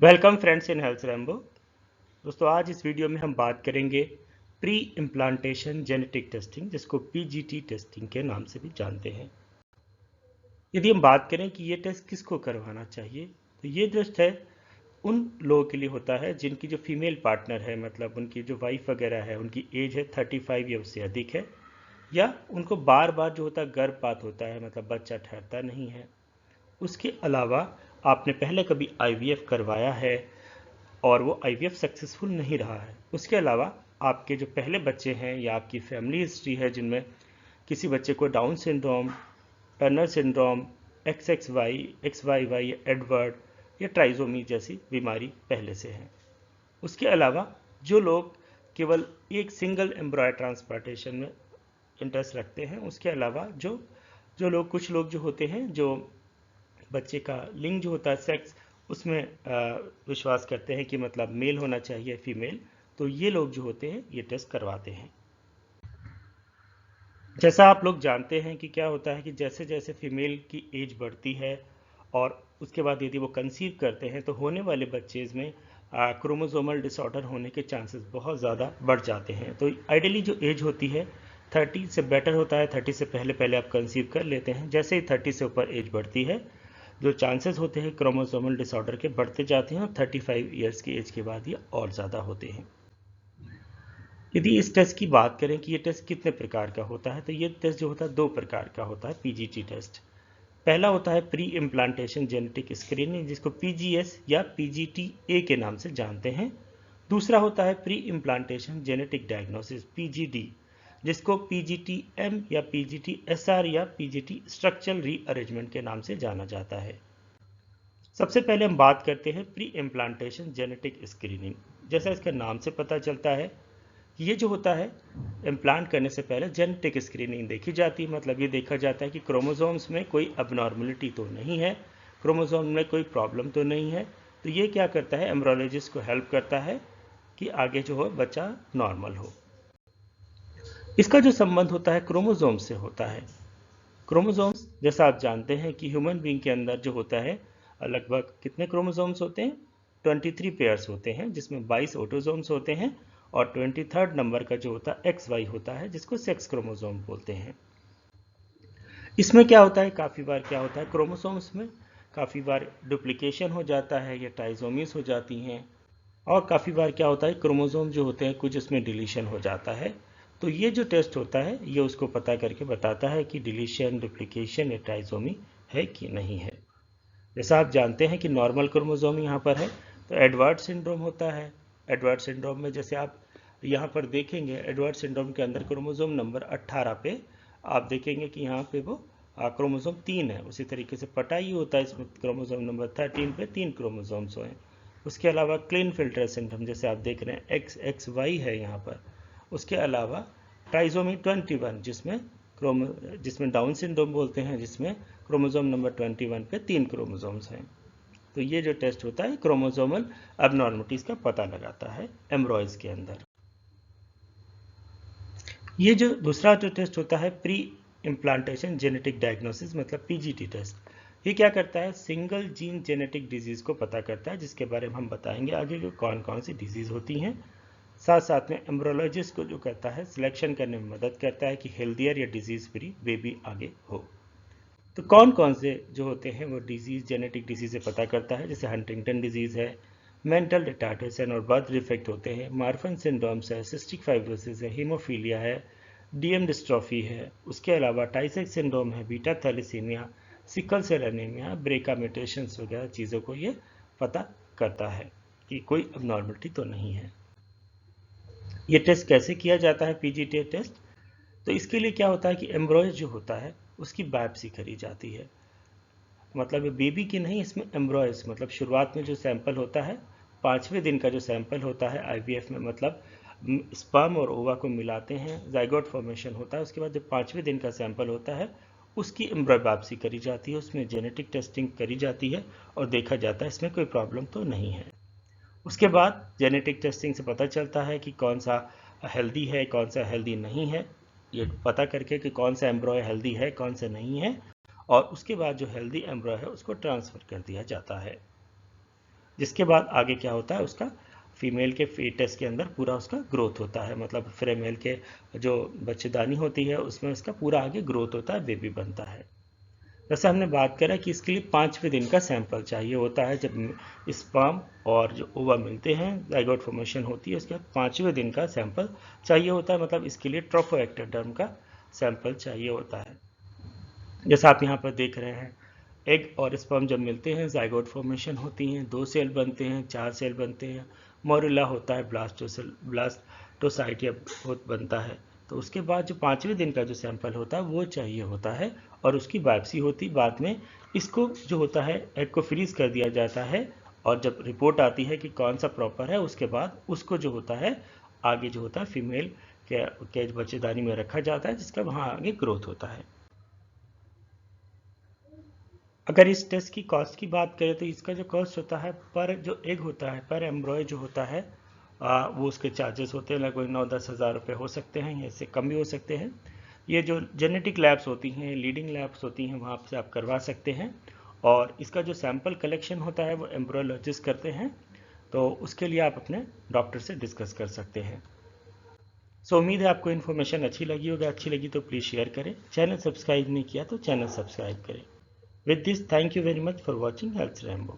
Welcome friends in health Rambo. दोस्तों, आज इस वीडियो में हम बात करेंगे प्री इम्प्लांटेशन जेनेटिक टेस्टिंग, जिसको पीजीटी टेस्टिंग के नाम से भी जानते हैं। यदि हम बात करें कि ये टेस्ट किसको करवाना चाहिए, तो ये टेस्ट है उन लोगों के लिए होता है जिनकी जो फीमेल पार्टनर है, मतलब उनकी जो वाइफ वगैरह है, उनकी एज है 35 या उससे अधिक है, या उनको बार बार जो होता है गर्भपात होता है, मतलब बच्चा ठहरता नहीं है। उसके अलावा आपने पहले कभी आईवीएफ करवाया है और वो आईवीएफ सक्सेसफुल नहीं रहा है। उसके अलावा आपके जो पहले बच्चे हैं या आपकी फैमिली हिस्ट्री है जिनमें किसी बच्चे को down syndrome, Turner syndrome, XXY या एडवर्ड या ट्राइजोमी जैसी बीमारी पहले से है। उसके अलावा जो लोग केवल एक सिंगल एम्ब्रॉय ट्रांसप्लांटेशन में इंटरेस्ट रखते हैं, उसके अलावा जो लोग कुछ लोग जो होते हैं जो बच्चे का लिंग जो होता है, सेक्स, उसमें विश्वास करते हैं कि मतलब मेल होना चाहिए फीमेल, तो ये लोग जो होते हैं ये टेस्ट करवाते हैं। जैसा आप लोग जानते हैं कि क्या होता है कि जैसे जैसे फीमेल की एज बढ़ती है और उसके बाद यदि वो कंसीव करते हैं तो होने वाले बच्चे में क्रोमोसोमल डिसऑर्डर होने के चांसेस बहुत ज़्यादा बढ़ जाते हैं। तो आइडियली जो एज होती है 30 से बेटर होता है, 30 से पहले पहले आप कंसीव कर लेते हैं। जैसे ही 30 से ऊपर एज बढ़ती है, जो चांसेस होते हैं क्रोमोसोमल डिसऑर्डर के बढ़ते जाते हैं और 35 ईयर्स की एज के बाद ये और ज़्यादा होते हैं। यदि इस टेस्ट की बात करें कि ये टेस्ट कितने प्रकार का होता है, तो ये टेस्ट जो होता है 2 प्रकार का होता है, पीजीटी टेस्ट। पहला होता है प्री इम्प्लांटेशन जेनेटिक स्क्रीनिंग, जिसको पीजीएस या पीजीटी-ए के नाम से जानते हैं। दूसरा होता है pre implantation genetic diagnosis, PGD, जिसको पीजीटी-एम या पीजीटी-एसआर या पीजीटी स्ट्रक्चरल रीअरेंजमेंट के नाम से जाना जाता है। सबसे पहले हम बात करते हैं प्री इम्प्लांटेशन जेनेटिक स्क्रीनिंग। जैसा इसका नाम से पता चलता है, ये जो होता है इम्प्लांट करने से पहले जेनेटिक स्क्रीनिंग देखी जाती है। मतलब ये देखा जाता है कि क्रोमोसोम्स में कोई अबनॉर्मलिटी तो नहीं है, क्रोमोसोम में कोई प्रॉब्लम तो नहीं है। तो ये क्या करता है, एम्ब्रियोलॉजिस्ट को हेल्प करता है कि आगे जो हो बच्चा नॉर्मल हो। इसका जो संबंध होता है क्रोमोसोम से होता है। क्रोमोसोम्स, जैसा आप जानते हैं कि ह्यूमन बीइंग के अंदर जो होता है लगभग कितने क्रोमोसोम्स होते हैं, 23 पेयर्स होते हैं, जिसमें 22 ऑटोसोम्स होते हैं और 23rd नंबर का जो होता है XY होता है, जिसको सेक्स क्रोमोसोम बोलते हैं। इसमें क्या होता है, काफ़ी बार क्या होता है क्रोमोसोम्स में काफ़ी बार डुप्लीकेशन हो जाता है या ट्राइसोमीज हो जाती हैं, और काफ़ी बार क्या होता है क्रोमोसोम जो होते हैं कुछ इसमें डिलीशन हो जाता है। तो ये जो टेस्ट होता है ये उसको पता करके बताता है कि डिलीशन, डुप्लीकेशन या ट्राइसोमी है कि नहीं है। जैसा आप जानते हैं कि नॉर्मल क्रोमोसोम यहाँ पर है, तो एडवर्ड सिंड्रोम होता है। एडवर्ड सिंड्रोम में जैसे आप यहाँ पर देखेंगे, एडवर्ड सिंड्रोम के अंदर क्रोमोसोम नंबर 18 पे आप देखेंगे कि यहाँ पे वो क्रोमोसोम 3 है। उसी तरीके से पटाई होता है, इसमें क्रोमोसोम नंबर 13 पे 3 क्रोमोसोम्स हैं। उसके अलावा क्लीन फिल्टर सिंड्रोम जैसे आप देख रहे हैं XXY है यहाँ पर। उसके अलावा ट्राइसोमी 21 जिसमें डाउन सिंड्रोम बोलते हैं, जिसमें क्रोमोसोम नंबर 21 पे 3 क्रोमोसोम्स हैं। तो ये जो टेस्ट होता है क्रोमोसोमल अबनॉर्मलिटीज का पता लगाता है एम्ब्रॉयज के अंदर। ये जो दूसरा जो टेस्ट होता है प्री इम्प्लांटेशन जेनेटिक डायग्नोसिस, मतलब पीजीटी टेस्ट, ये क्या करता है, सिंगल जीन जेनेटिक डिजीज को पता करता है, जिसके बारे में हम बताएंगे आगे कि कौन कौन सी डिजीज होती हैं। साथ साथ में एम्ब्रोलॉजिस्ट को जो करता है सिलेक्शन करने में मदद करता है कि हेल्दियर या डिजीज फ्री बेबी आगे हो। तो कौन कौन से जो होते हैं वो डिजीज जेनेटिक डिजीज से पता करता है, जैसे हंटिंगटन डिजीज है, मेंटल रिटार्डेशन और बर्थ डिफेक्ट होते हैं, मार्फन सिंड्रोम्स है, सिस्टिक फाइब्रोसिस है, हीमोफीलिया है, डीएम डिस्ट्रॉफी है। उसके अलावा टाइसेक सिंड्रोम है, beta thalassaemia, sickle cell anaemia, BRCA mutations वगैरह चीज़ों को ये पता करता है कि कोई अबनॉर्मलिटी तो नहीं है। ये टेस्ट कैसे किया जाता है, पीजीटी टेस्ट? तो इसके लिए क्या होता है कि एम्ब्रॉयज जो होता है उसकी बायोप्सी करी जाती है। मतलब बेबी की नहीं, इसमें एम्ब्रॉयज, मतलब शुरुआत में जो सैंपल होता है 5वें दिन का जो सैंपल होता है आईवीएफ में, मतलब स्पर्म और ओवा को मिलाते हैं, जाइगोट फॉर्मेशन होता है। उसके बाद जो 5वें दिन का सैंपल होता है उसकी एम्ब्रॉय बायोप्सी करी जाती है, उसमें जेनेटिक टेस्टिंग करी जाती है और देखा जाता है इसमें कोई प्रॉब्लम तो नहीं है। उसके बाद जेनेटिक टेस्टिंग से पता चलता है कि कौन सा हेल्दी है, कौन सा हेल्दी नहीं है। ये पता करके कि कौन सा एम्ब्रॉय हेल्दी है, कौन सा नहीं है, और उसके बाद जो हेल्दी एम्ब्रॉय है उसको ट्रांसफ़र कर दिया जाता है। जिसके बाद आगे क्या होता है, उसका फीमेल के फीटस के अंदर पूरा उसका ग्रोथ होता है, मतलब फीमेल के जो बच्चेदानी होती है उसमें उसका पूरा आगे ग्रोथ होता है, बेबी बनता है। जैसे हमने बात करा कि इसके लिए 5वें दिन का सैंपल चाहिए होता है, जब स्पर्म और जो ओवा मिलते हैं, जाइगोट फॉर्मेशन होती है, उसके बाद 5वें दिन का सैंपल चाहिए होता है, मतलब इसके लिए ट्रोफोएक्टोडर्म का सैंपल चाहिए होता है। जैसा आप यहाँ पर देख रहे हैं, एग और स्पर्म जब मिलते हैं जाइगोट फॉर्मेशन होती हैं, 2 सेल बनते हैं, 4 सेल बनते हैं, मोरुला होता है, ब्लास्टोसाइट या बनता है। तो उसके बाद जो 5वें दिन का जो सैंपल होता है वो चाहिए होता है, और उसकी बायोप्सी होती बाद में। इसको जो होता है एग को फ्रीज कर दिया जाता है, और जब रिपोर्ट आती है कि कौन सा प्रॉपर है, उसके बाद उसको जो होता है आगे जो होता है फीमेल के बच्चेदानी में रखा जाता है, जिसका वहाँ आगे ग्रोथ होता है। अगर इस टेस्ट की कॉस्ट की बात करें तो इसका जो कॉस्ट होता है पर जो एग होता है, पर एम्ब्रॉय जो होता है, वो उसके चार्जेस होते हैं लगभग 9-10 हज़ार रुपये हो सकते हैं, या इससे कम भी हो सकते हैं। ये जो जेनेटिक लैब्स होती हैं, लीडिंग लैब्स होती हैं, वहाँ से आप करवा सकते हैं। और इसका जो सैंपल कलेक्शन होता है वो एम्ब्रोलॉजिस्ट करते हैं, तो उसके लिए आप अपने डॉक्टर से डिस्कस कर सकते हैं। सो उम्मीद है आपको इन्फॉर्मेशन अच्छी लगी होगी। अच्छी लगी तो प्लीज़ शेयर करें, चैनल सब्सक्राइब नहीं किया तो चैनल सब्सक्राइब करें। With this, thank you very much for watching Health Rambo.